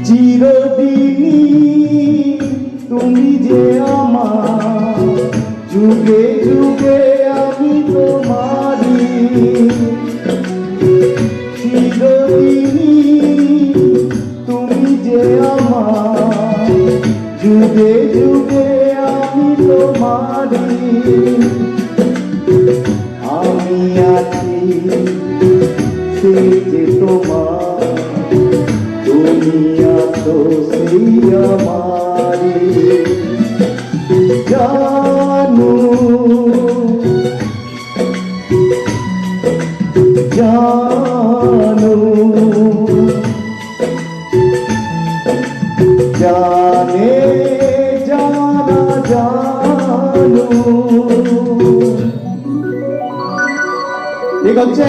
চিরদিনই তুমি যে আমার, যুগে যুগে আমি তোমারি। চিরদিনই তুমি যে আমার, যুগে যুগে আমি তোমারি। আমি আছি সেই যে তোমার, তুমি আছো সেই আমারি। জানো জানো জানে জানা জানো। ঠিক আছে।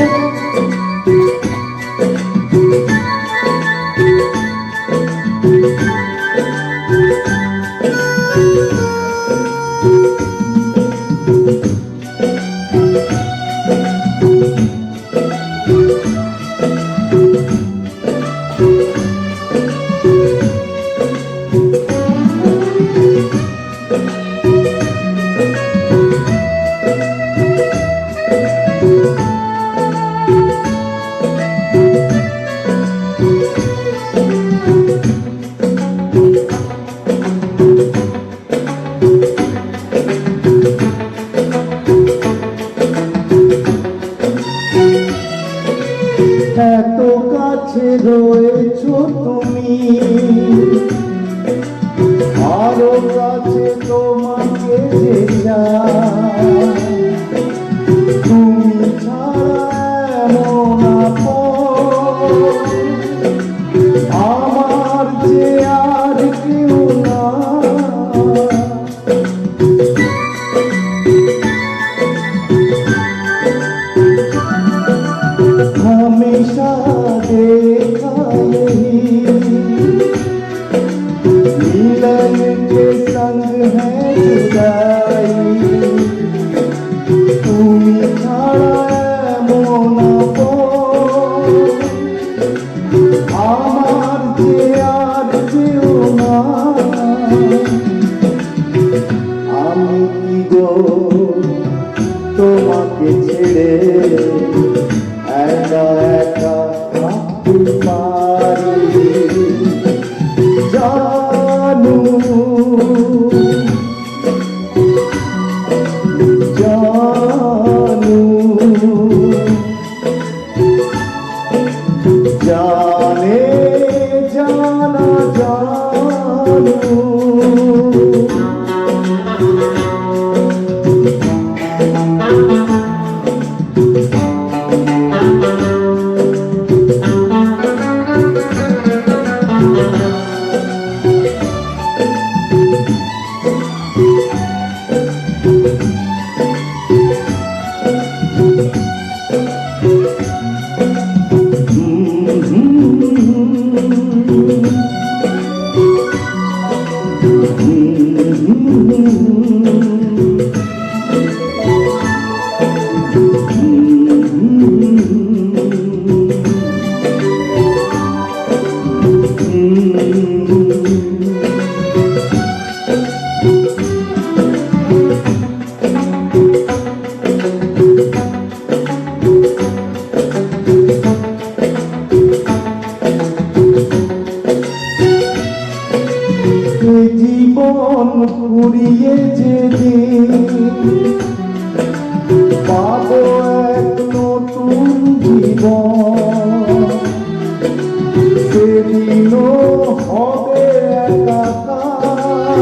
এত কাছে রয়েছো তুমি, আরো কাছে তোমাকে যে চাই। তুমি ছাড়া এমন আপন আমার যে আর কেউ না। हमेशा देखा यही, मिलन के संग है जुदाई। তুমি ছাড়া এমন আপন আমার যে আর কেউ না। আমি কি গো তোমাকে ছেড়ে একা একা থাকতে পারি। জানো জানো জানে জানা জানো। জীবন পুরিয়ে যেদিন পাবো এক নতুন জীবন, সেদিনও হবে একাকার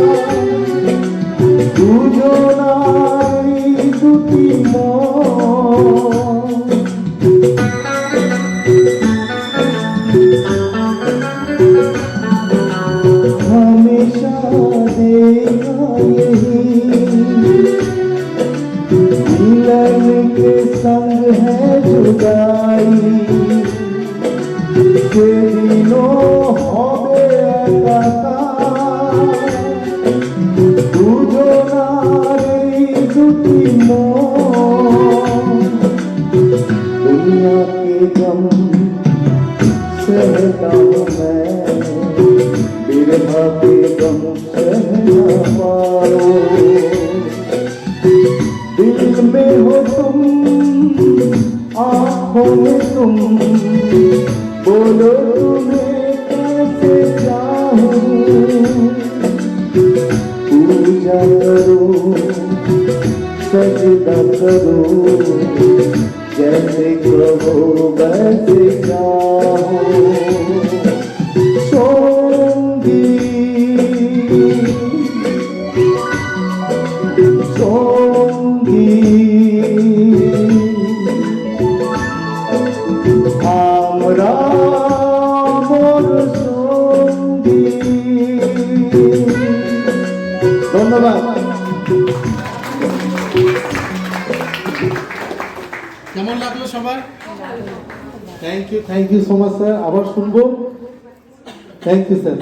দুজনারই দুটি মন। हमेशा देखा यही, मिलन के संग है जुदाई। সেদিনও হবে একাকার দুজনারই দুটি মন। दुनिया के गम सहता हूँ मैं, बिरहा के गम सह न पाओ। दिल में हो तुम, आँखों में तुम, बोलो तुम्हें कैसे चाहूं। पूजा करो, सजदा करो, जैसे कहो वैसे चाहो। सोंगी सोंगी আমরা মোর সঙ্গী। ধন্যবাদ। কেমন লাগলো সবার? Thank you so much sir. আবার শুনবো। Thank you sir.